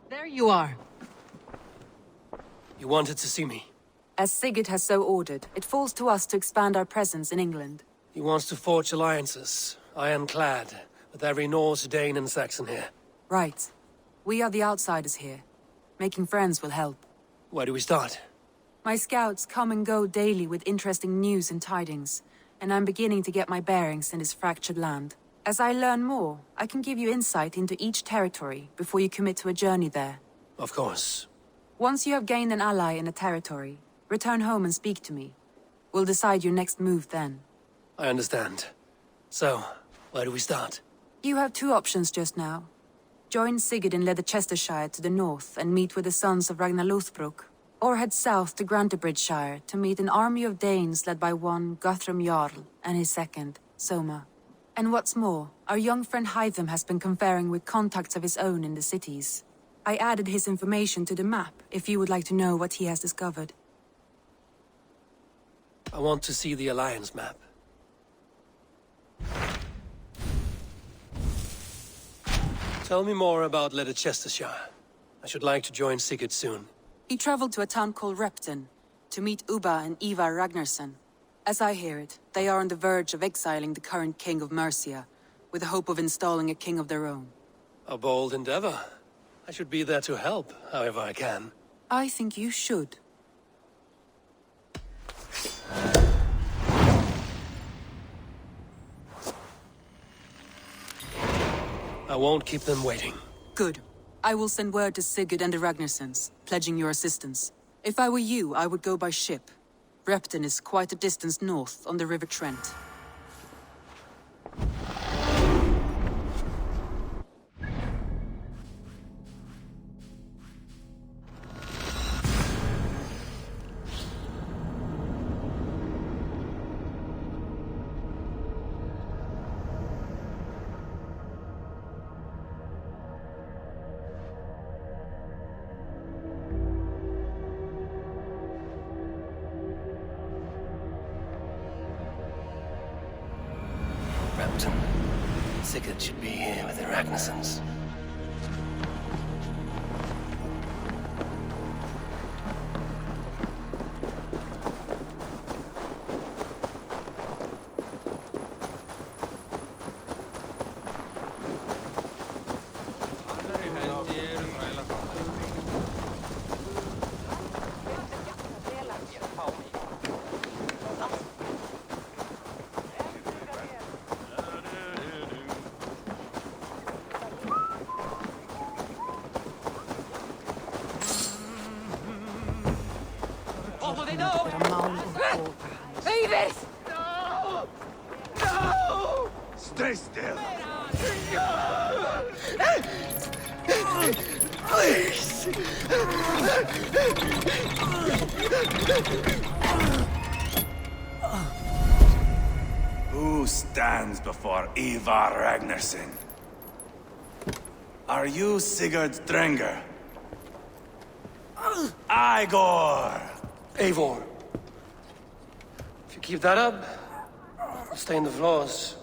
There you are. You wanted to see me? As Sigurd has so ordered, it falls to us to expand our presence in England. He wants to forge alliances, ironclad, with every Norse, Dane and Saxon here. Right. We are the outsiders here. Making friends will help. Where do we start? My scouts come and go daily with interesting news and tidings, and I'm beginning to get my bearings in this fractured land. As I learn more, I can give you insight into each territory before you commit to a journey there. Of course. Once you have gained an ally in a territory, return home and speak to me. We'll decide your next move then. I understand. So, where do we start? You have two options just now. Join Sigurd in Leicestershire to the north and meet with the sons of Ragnar Lothbrok, or head south to Grantebridgeshire to meet an army of Danes led by one Guthrum Jarl and his second, Soma. And what's more, our young friend Hytham has been conferring with contacts of his own in the cities. I added his information to the map if you would like to know what he has discovered. I want to see the Alliance map. Tell me more about Leicestershire. I should like to join Sigurd soon. He traveled to a town called Repton to meet Ubba and Ivar Ragnarsson. As I hear it, they are on the verge of exiling the current king of Mercia, with the hope of installing a king of their own. A bold endeavor. I should be there to help, however I can. I think you should. I won't keep them waiting. Good. I will send word to Sigurd and the Ragnarssons, pledging your assistance. If I were you, I would go by ship. Repton is quite a distance north on the River Trent. Repton. Sigurd should be here with the Ragnarssons. Beavis! No! No! Stay still! Please! Who stands before Ivar Ragnarsson? Are you Sigurd Drenger? Igor! Eivor. If you keep that up, I'll stain the floors.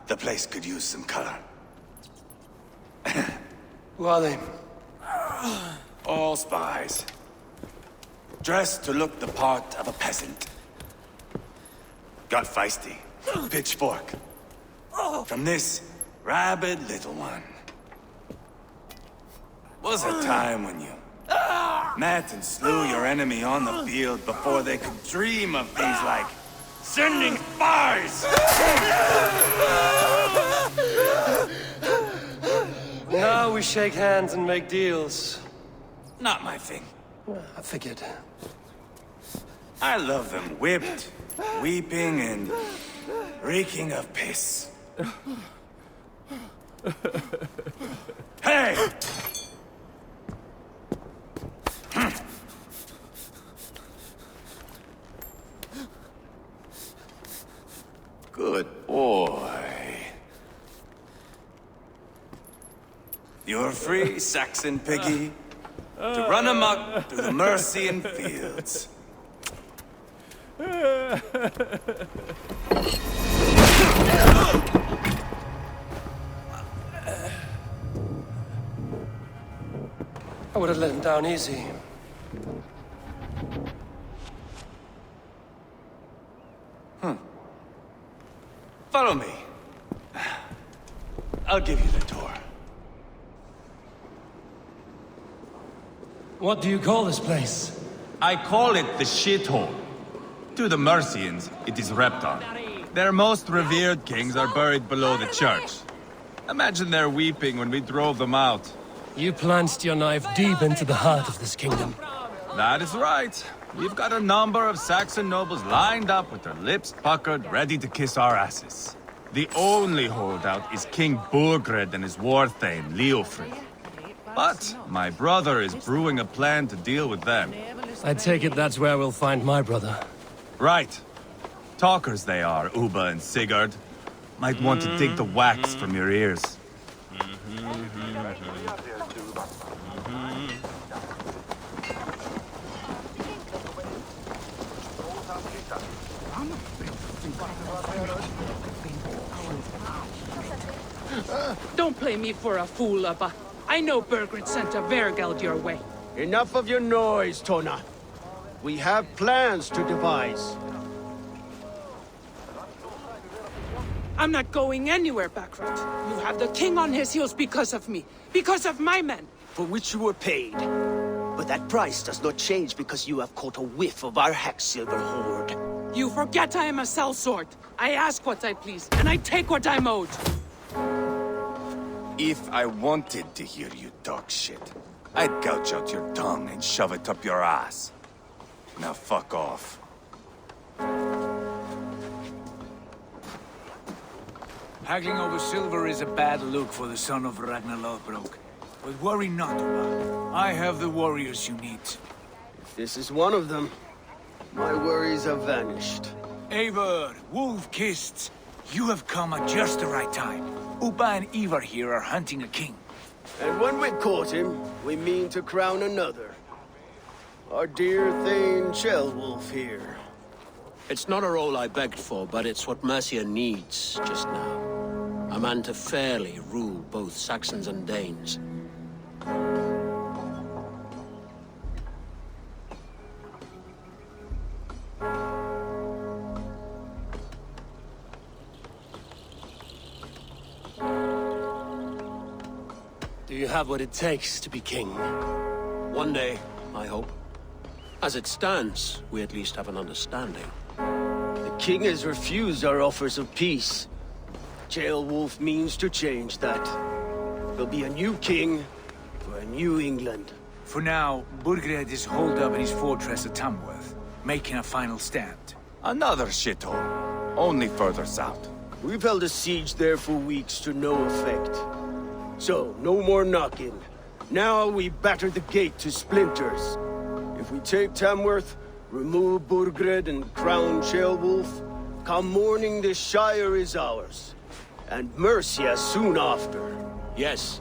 The place could use some color. Who are they? All spies. Dressed to look the part of a peasant. Got feisty. Pitchfork. From this rabid little one. Was a time when you met and slew your enemy on the field before they could dream of things like sending spies! Now we shake hands and make deals. Not my thing. I figured. I love them whipped, weeping, and reeking of piss. Hey! Good boy. You're free, Saxon piggy, to run amok through the Mercian fields. I would have let him down easy. Follow me. I'll give you the tour. What do you call this place? I call it the shithole. To the Mercians, it is Repton. Their most revered kings are buried below the church. Imagine their weeping when we drove them out. You plunged your knife deep into the heart of this kingdom. That is right. We've got a number of Saxon nobles lined up with their lips puckered, ready to kiss our asses. The only holdout is King Burgred and his war thane, Leofrid. But my brother is brewing a plan to deal with them. I take it that's where we'll find my brother. Right. Talkers they are, Uba and Sigurd. Might want to dig the wax from your ears. Don't play me for a fool, Ubba. I know Burgred sent a Vergeld your way. Enough of your noise, Tona. We have plans to devise. I'm not going anywhere, Backrot. You have the king on his heels because of me. Because of my men. For which you were paid. But that price does not change because you have caught a whiff of our Hacksilver hoard. You forget I am a sellsword. I ask what I please, and I take what I'm owed. If I wanted to hear you talk shit, I'd gouge out your tongue and shove it up your ass. Now fuck off. Haggling over silver is a bad look for the son of Ragnar Lothbrok. But worry not, Uba. I have the warriors you need. If this is one of them, my worries have vanished. Eivor, Wolf-Kissed, you have come at just the right time. Uba and Ivar here are hunting a king. And when we caught him, we mean to crown another. Our dear Thane Ceolwulf here. It's not a role I begged for, but it's what Mercia needs just now. A man to fairly rule both Saxons and Danes. Do you have what it takes to be king? One day, I hope. As it stands, we at least have an understanding. The king has refused our offers of peace. Ceolwulf means to change that. There'll be a new king for a new England. For now, Burgred is holed up in his fortress at Tamworth, making a final stand. Another shithole. Only further south. We've held a siege there for weeks to no effect. So, no more knocking. Now we batter the gate to splinters. If we take Tamworth, remove Burgred and crown Ceolwulf, come morning the Shire is ours. And Mercia soon after. Yes,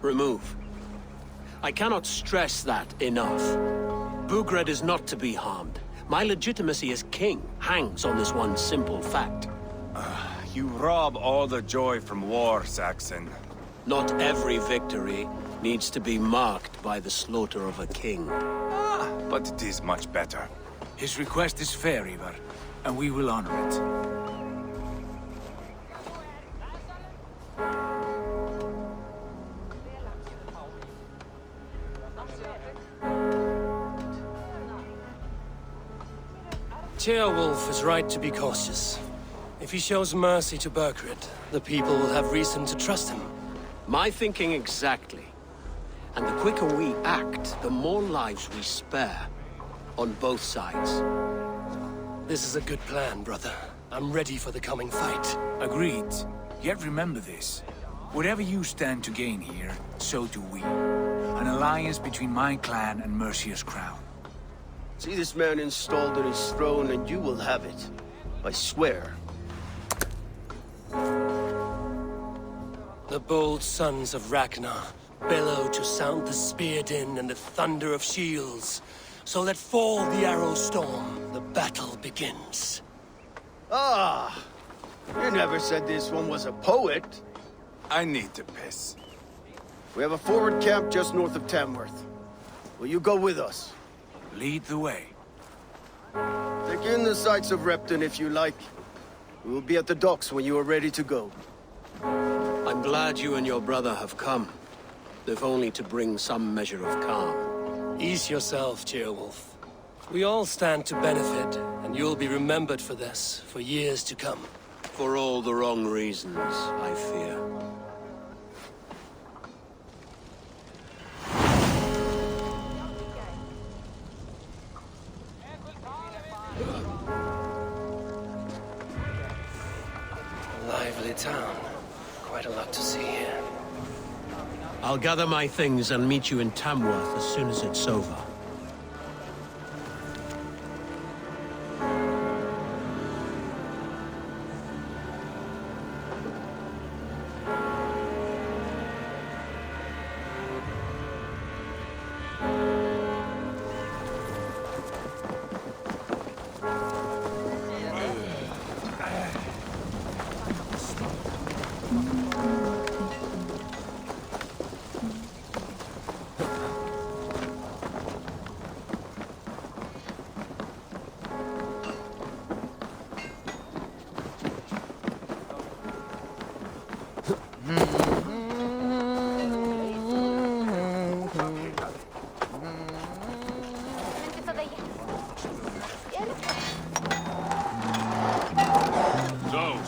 remove. I cannot stress that enough. Burgred is not to be harmed. My legitimacy as king hangs on this one simple fact. You rob all the joy from war, Saxon. Not every victory needs to be marked by the slaughter of a king. But it is much better. His request is fair, Ivar, and we will honor it. Ceolwulf is right to be cautious. If he shows mercy to Burgred, the people will have reason to trust him. My thinking exactly. And the quicker we act, the more lives we spare. On both sides. This is a good plan, brother. I'm ready for the coming fight. Agreed. Yet remember this. Whatever you stand to gain here, so do we. An alliance between my clan and Mercia's crown. See this man installed on his throne and you will have it. I swear. The bold sons of Ragnar bellow to sound the spear din and the thunder of shields. So let fall the arrow storm, the battle begins. Ah! You never said this one was a poet. I need to piss. We have a forward camp just north of Tamworth. will you go with us? Lead the way. Take in the sights of Repton if you like. We will be at the docks when you are ready to go. I'm glad you and your brother have come, if only to bring some measure of calm. Ease yourself, Ceolwulf. We all stand to benefit, and you'll be remembered for this for years to come. For all the wrong reasons, I fear. Lively town. Quite a lot to see here. I'll gather my things and meet you in Tamworth as soon as it's over.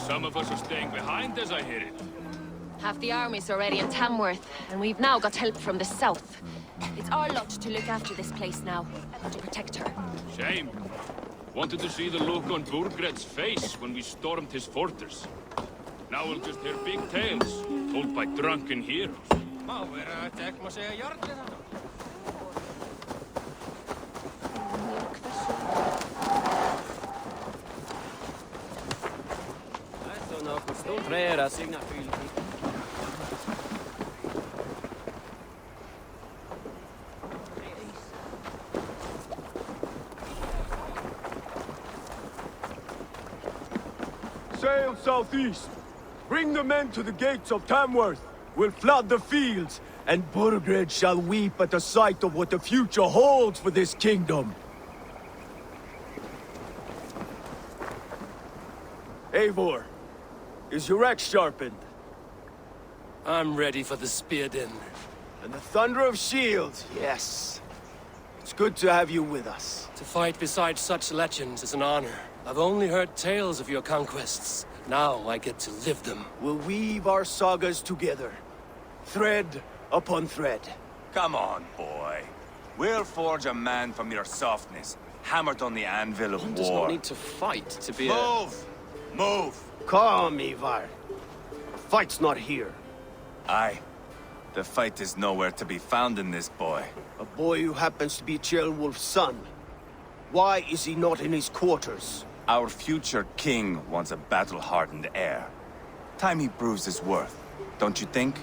Some of us are staying behind, as I hear it. Half the army's already in Tamworth, and we've now got help from the south. It's our lot to look after this place now, to protect her. Shame. Wanted to see the look on Burgred's face when we stormed his fortress. Now we'll just hear big tales, told by drunken heroes. Sail southeast. Bring the men to the gates of Tamworth. We'll flood the fields, and Burgred shall weep at the sight of what the future holds for this kingdom. Eivor, is your axe sharpened? I'm ready for the spear din. And the thunder of shields, yes. It's good to have you with us. To fight beside such legends is an honor. I've only heard tales of your conquests. Now I get to live them. We'll weave our sagas together, thread upon thread. Come on, boy. We'll forge a man from your softness, hammered on the anvil of war. One does not need to fight to be Move! Move! Calm, Ivar. Fight's not here. Aye. The fight is nowhere to be found in this boy. A boy who happens to be Ceolwulf's son. Why is he not in his quarters? Our future king wants a battle-hardened heir. Time he proves his worth, don't you think?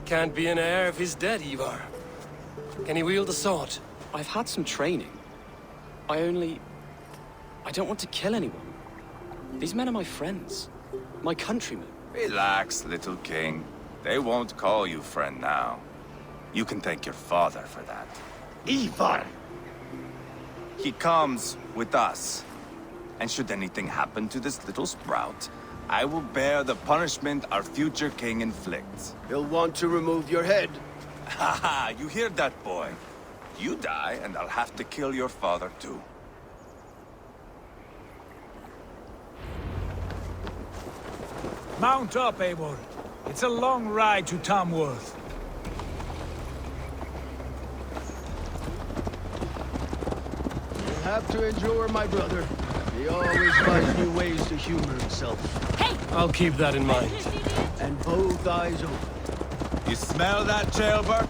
Can't be an heir if he's dead, Ivar. Can he wield a sword? I've had some training. I don't want to kill anyone. These men are my friends. My countrymen. Relax, little king. They won't call you friend now. You can thank your father for that. Ivar! He comes with us. And should anything happen to this little sprout, I will bear the punishment our future king inflicts. He'll want to remove your head. Haha, you hear that, boy? You die, and I'll have to kill your father, too. Mount up, Eivor. It's a long ride to Tamworth. You'll have to endure, my brother. He always finds new ways to humor himself. I'll keep that in mind. And both eyes open. You smell that, Ceolbert?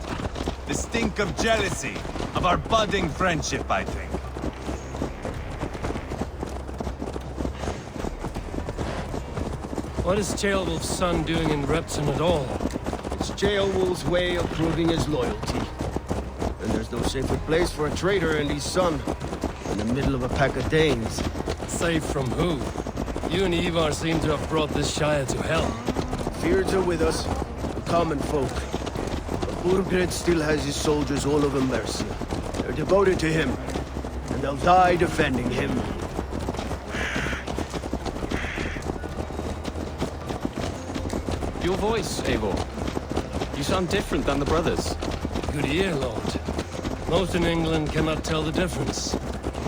The stink of jealousy, of our budding friendship, I think. What is Ceolwulf's son doing in Repton at all? It's Ceolwulf's way of proving his loyalty. And there's There's no safer place for a traitor in the sun. In the middle of a pack of Danes. Safe from who? You and Ivar seem to have brought this Shire to hell. Fears are with us, the common folk. But Burgred still has his soldiers all over Mercia. They're devoted to him, and they'll die defending him. Your voice, Eivor. You sound different than the brothers. Good ear, Lord. Most in England cannot tell the difference.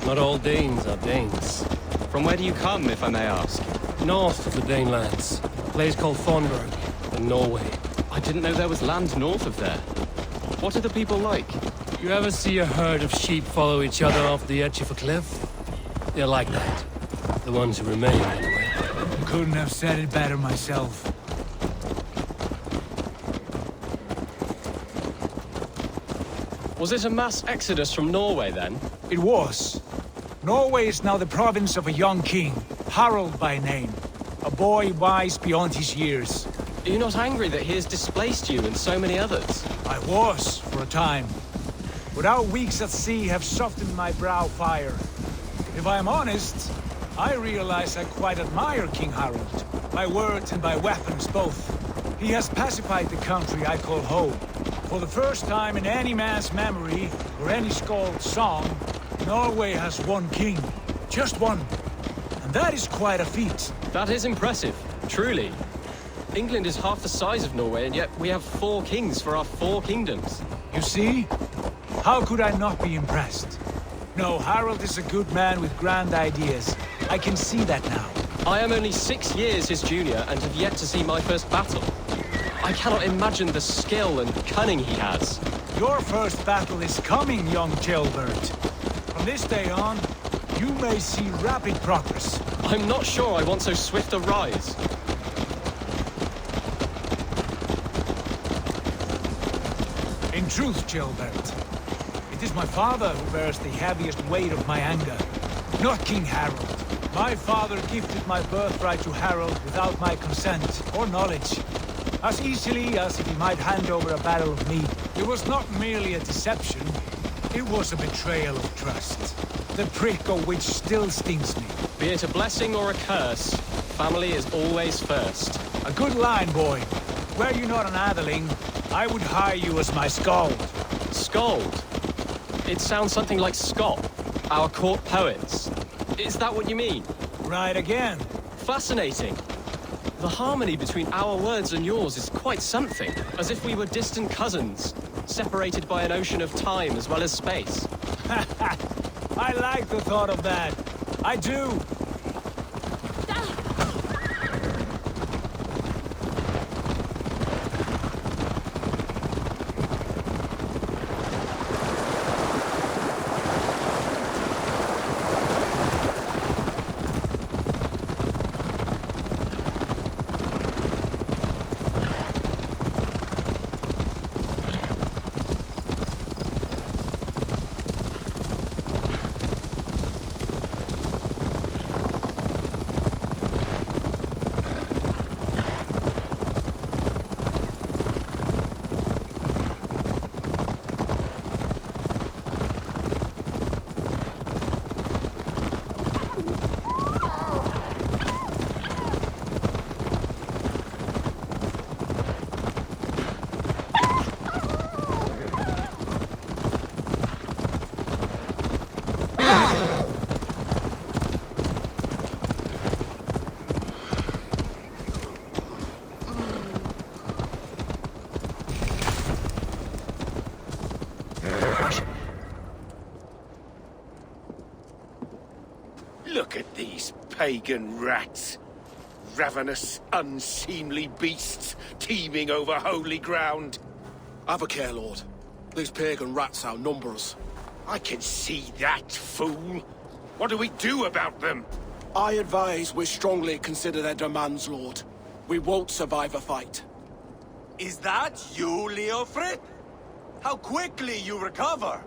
Not all Danes are Danes. From where do you come, if I may ask? North of the Danelands, a place called Thornburg, in Norway. I didn't know there was land north of there. What are the people like? You ever see a herd of sheep follow each other off the edge of a cliff? They're like that. The ones who remain, anyway. Couldn't have said it better myself. Was it a mass exodus from Norway, then? It was. Norway is now the province of a young king, Harald by name. A boy wise beyond his years. Are you not angry that he has displaced you and so many others? I was, for a time. But our weeks at sea have softened my brow fire. If I am honest, I realize I quite admire King Harald. By words and by weapons both. He has pacified the country I call home. For the first time in any man's memory, or any skald's song, Norway has one king. Just one. And that is quite a feat. That is impressive, truly. England is half the size of Norway, and yet we have 4 kings for our 4 kingdoms. You see? How could I not be impressed? No, Harald is a good man with grand ideas. I can see that now. I am only 6 years his junior and have yet to see my first battle. I cannot imagine the skill and cunning he has. Your first battle is coming, young jailbird. From this day on, you may see rapid progress. I'm not sure I want so swift a rise. In truth, Jailbert, it is my father who bears the heaviest weight of my anger, not King Harald. My father gifted my birthright to Harald without my consent or knowledge. As easily as if he might hand over a barrel of meat. It was not merely a deception, it was a betrayal of trust. The prick of which still stings me. Be it a blessing or a curse, family is always first. A good line, boy. Were you not an atheling, I would hire you as my skald. Skald? It sounds something like Scott, our court poets. Is that what you mean? Right again. Fascinating. The harmony between our words and yours is quite something. As if we were distant cousins, separated by an ocean of time as well as space. I like the thought of that. I do. Look at these pagan rats. Ravenous, unseemly beasts teeming over holy ground. Have a care, Lord. These pagan rats outnumber us. I can see that, fool. What do we do about them? I advise we strongly consider their demands, Lord. We won't survive a fight. Is that you, Leofrid? How quickly you recover!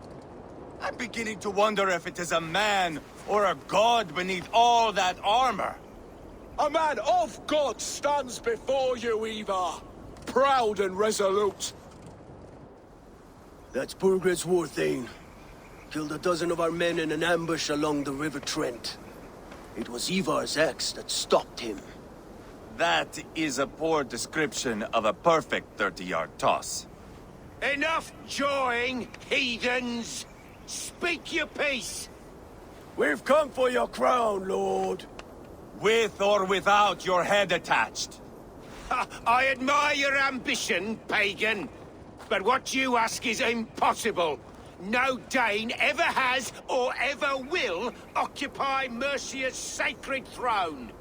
I'm beginning to wonder if it is a man or a god beneath all that armor. A man of God stands before you, Ivar. Proud and resolute. That's Burgred's war thane. Killed a dozen of our men in an ambush along the River Trent. It was Ivar's axe that stopped him. That is a poor description of a perfect 30-yard toss. Enough jawing, heathens! Speak your piece! We've come for your crown, Lord. With or without your head attached. I admire your ambition, pagan. But what you ask is impossible. No Dane ever has or ever will occupy Mercia's sacred throne.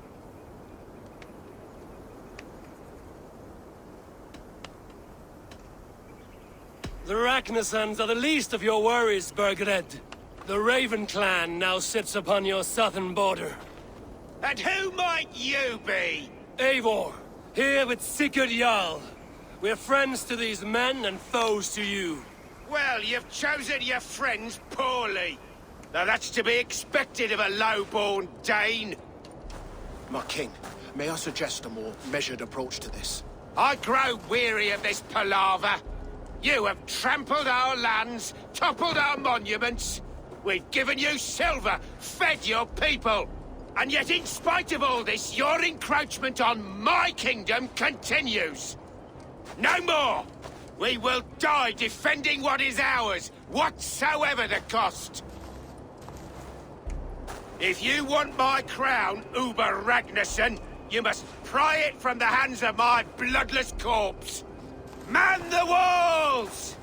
The Ragnarsons are the least of your worries, Burgred. The Raven clan now sits upon your southern border. And who might you be? Eivor, here with Sigurd Jarl. We're friends to these men and foes to you. Well, you've chosen your friends poorly. Now that's to be expected of a low-born Dane. My king, may I suggest a more measured approach to this? I grow weary of this palaver. You have trampled our lands, toppled our monuments. We've given you silver, fed your people. And yet in spite of all this, your encroachment on my kingdom continues. No more! We will die defending what is ours, whatsoever the cost. If you want my crown, Uber Ragnarsson, you must pry it from the hands of my bloodless corpse. Man the walls!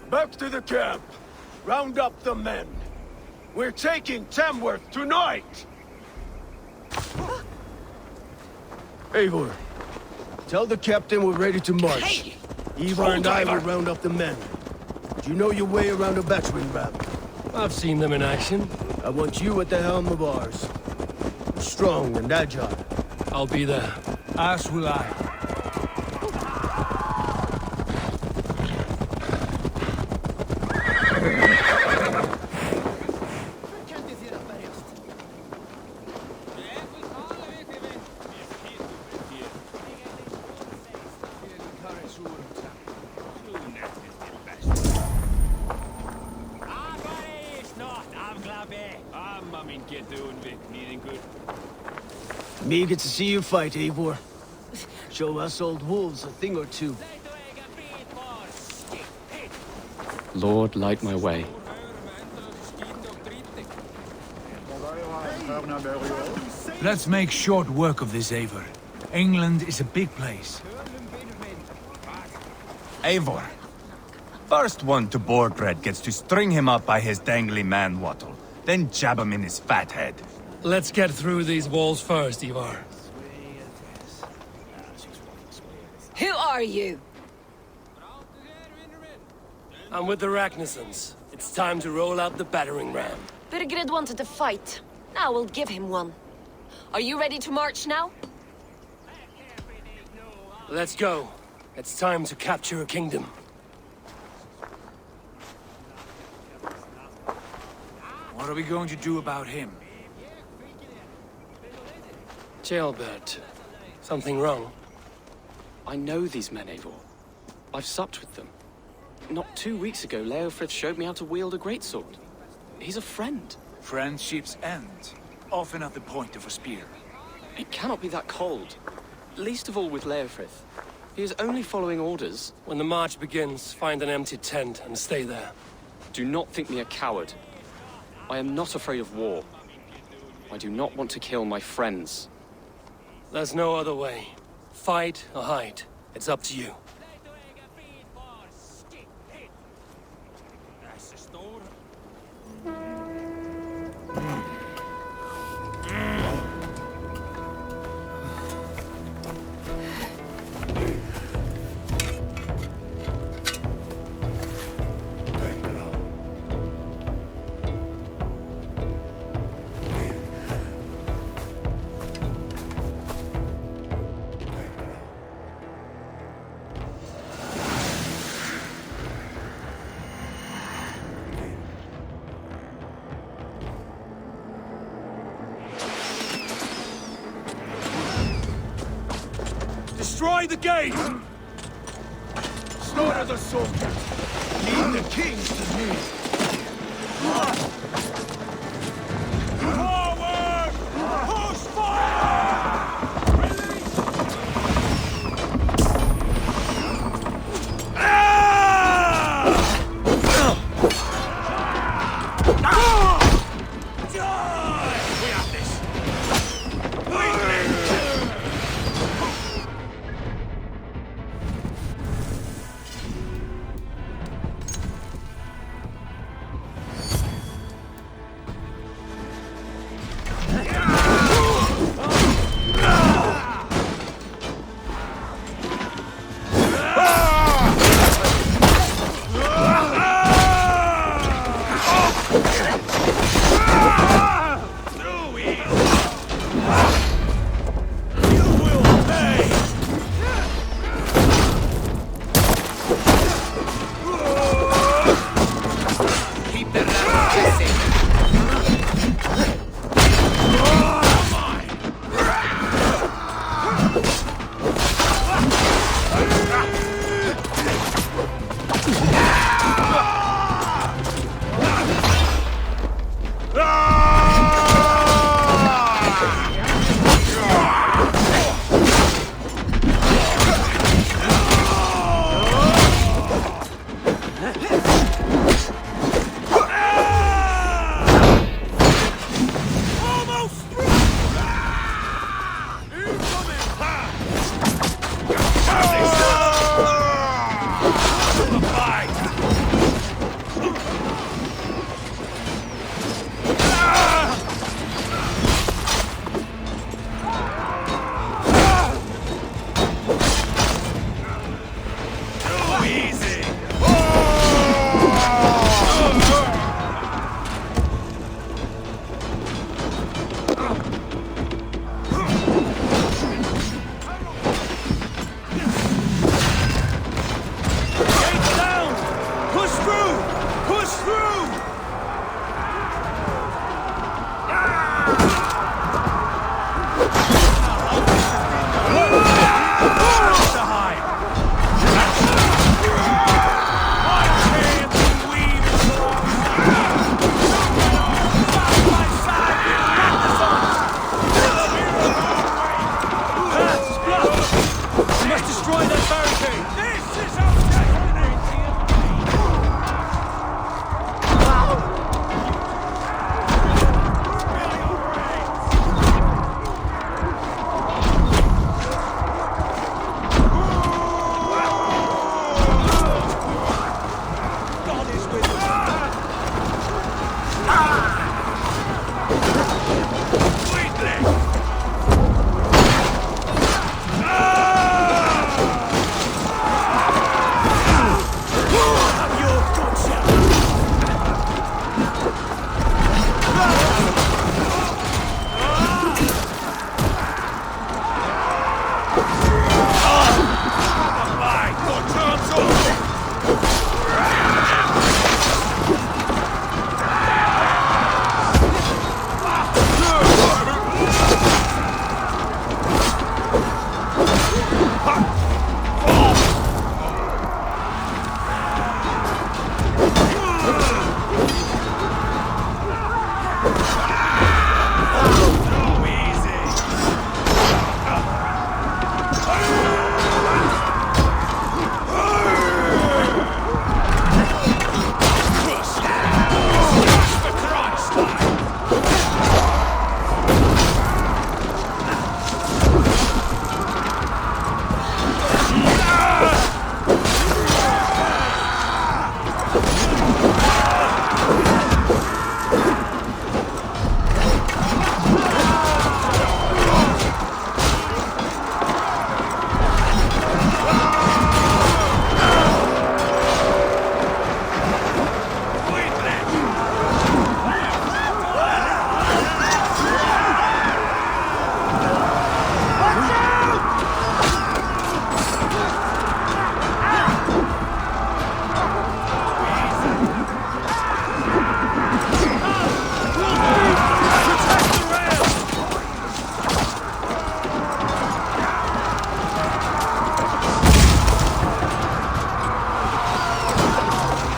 Back to the camp. Round up the men. We're taking Tamworth tonight! Eivor, tell the captain we're ready to march. Hey! Ivar and I will round up the men. Do you know your way around a battering ram? I've seen them in action. I want you at the helm of ours. Strong and agile. I'll be there. As will I. Eager to see you fight, Eivor. Show us old wolves a thing or two. Lord, light my way. Let's make short work of this, Eivor. England is a big place. Eivor. First one to Borgred gets to string him up by his dangly man-wattle, then jab him in his fat head. Let's get through these walls first, Ivar. Who are you? I'm with the Ragnarsons. It's time to roll out the battering ram. Burgred wanted to fight. Now we'll give him one. Are you ready to march now? Let's go. It's time to capture a kingdom. What are we going to do about him? Jailbird. Something wrong? I know these men, Eivor. I've supped with them. Not 2 weeks ago, Leofrith showed me how to wield a greatsword. He's a friend. Friendships end, often at the point of a spear. It cannot be that cold. Least of all with Leofrith. He is only following orders. When the march begins, find an empty tent and stay there. Do not think me a coward. I am not afraid of war. I do not want to kill my friends. There's no other way. Fight or hide. It's up to you. Destroy the gate! Order the soldiers. Lead the kings to me. Forward! Push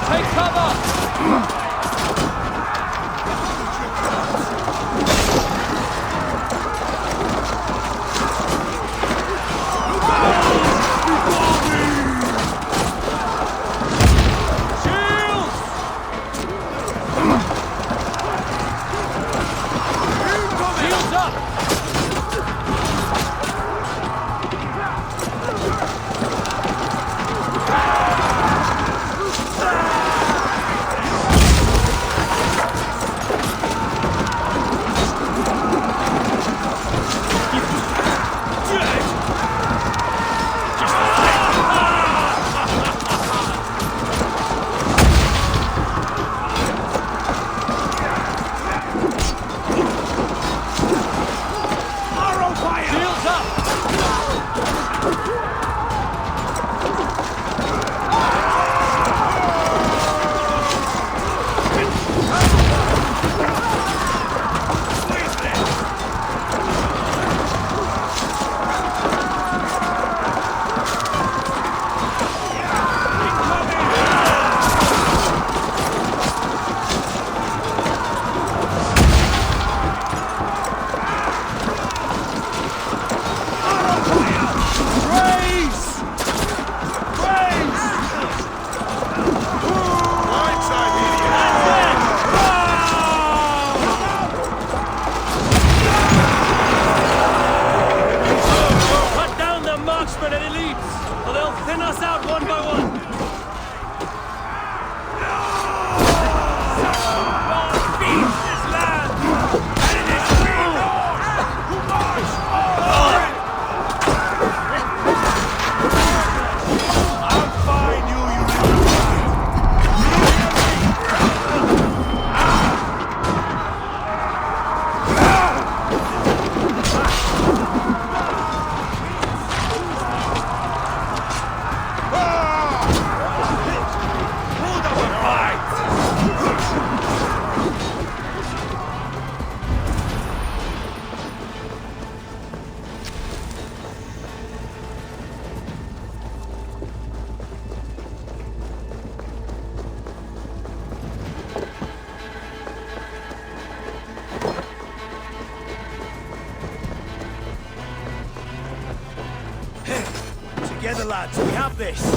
Take cover! Together, lads, we have this.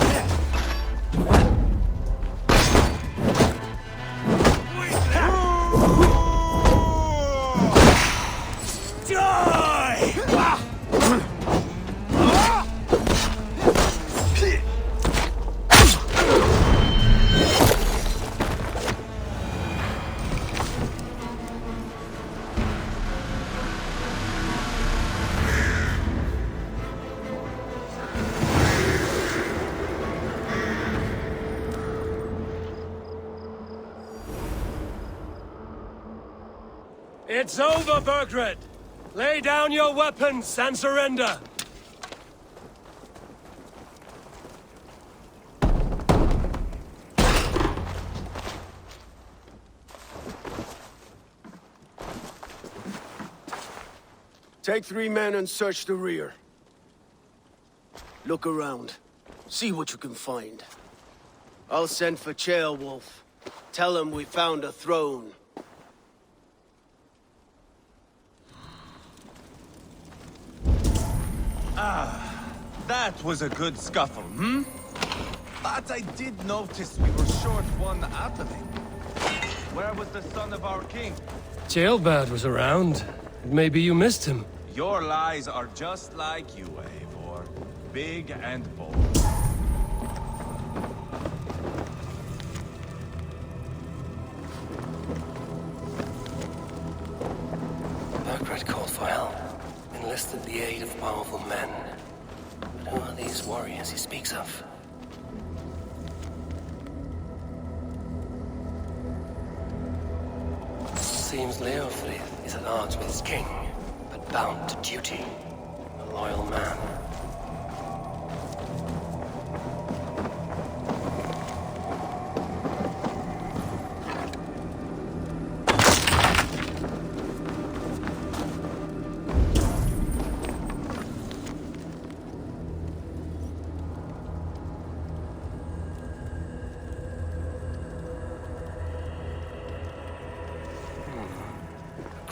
It's over, Burgred! Lay down your weapons and surrender! Take 3 men and search the rear. Look around. See what you can find. I'll send for Ceolwulf. Tell him we found a throne. That was a good scuffle, hmm? But I did notice we were short one athelling. Where was the son of our king? Ceolbad was around. Maybe you missed him. Your lies are just like you, Eivor. Big and bold. Burgred called for help. Enlisted the aid of powerful men. But who are these warriors he speaks of? Seems Leofrid is at odds with his king, but bound to duty. A loyal man.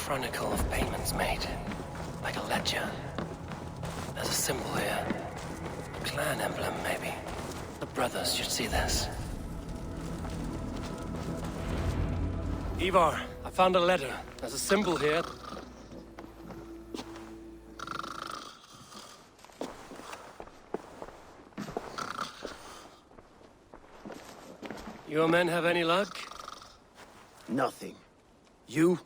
chronicle of payments made. Like a ledger. There's a symbol here. A clan emblem, maybe. The brothers should see this. Ivar, I found a letter. There's a symbol here. Your men have any luck? Nothing. You?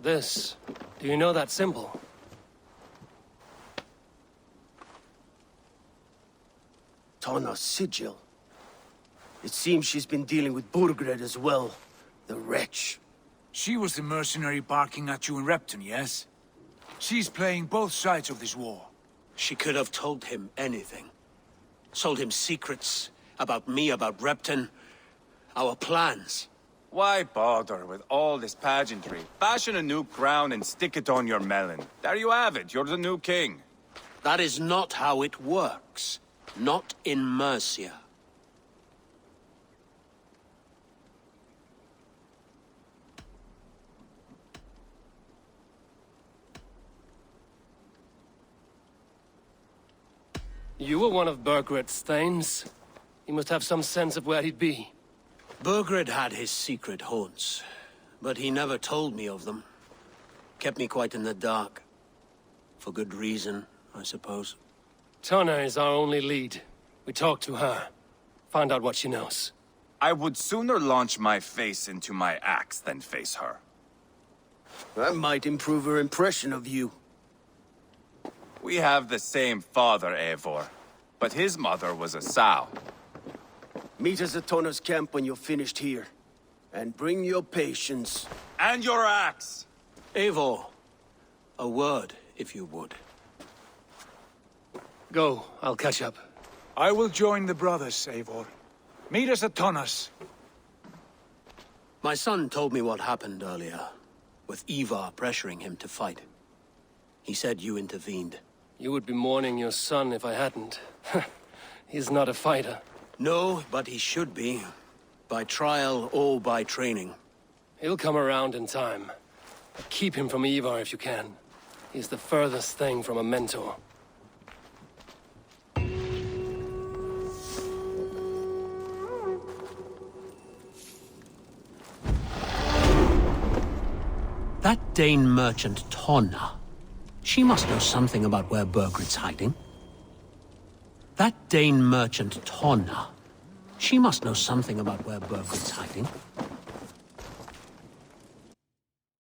This. Do you know that symbol? Tana's sigil. It seems she's been dealing with Burgred as well. The wretch. She was the mercenary barking at you in Repton, yes? She's playing both sides of this war. She could have told him anything. Sold him secrets about me, about Repton, our plans. Why bother with all this pageantry? Fashion a new crown and stick it on your melon. There you have it, you're the new king. That is not how it works. Not in Mercia. You were one of Burgred's thanes. He must have some sense of where he'd be. Burgred had his secret haunts, but he never told me of them. Kept me quite in the dark. For good reason, I suppose. Tana is our only lead. We talk to her. Find out what she knows. I would sooner launch my face into my axe than face her. That might improve her impression of you. We have the same father, Eivor, but his mother was a sow. Meet us at Tana's camp when you're finished here. And bring your patience. And your axe! Eivor, a word, if you would. Go, I'll catch up. I will join the brothers, Eivor. Meet us at Tana's. My son told me what happened earlier, with Ivar pressuring him to fight. He said you intervened. You would be mourning your son if I hadn't. He's not a fighter. No, but he should be. By trial or by training. He'll come around in time. Keep him from Ivar if you can. He's the furthest thing from a mentor. That Dane merchant, Tonna. She must know something about where Burgred's hiding. That Dane merchant, Tonna. She must know something about where Burgred's hiding.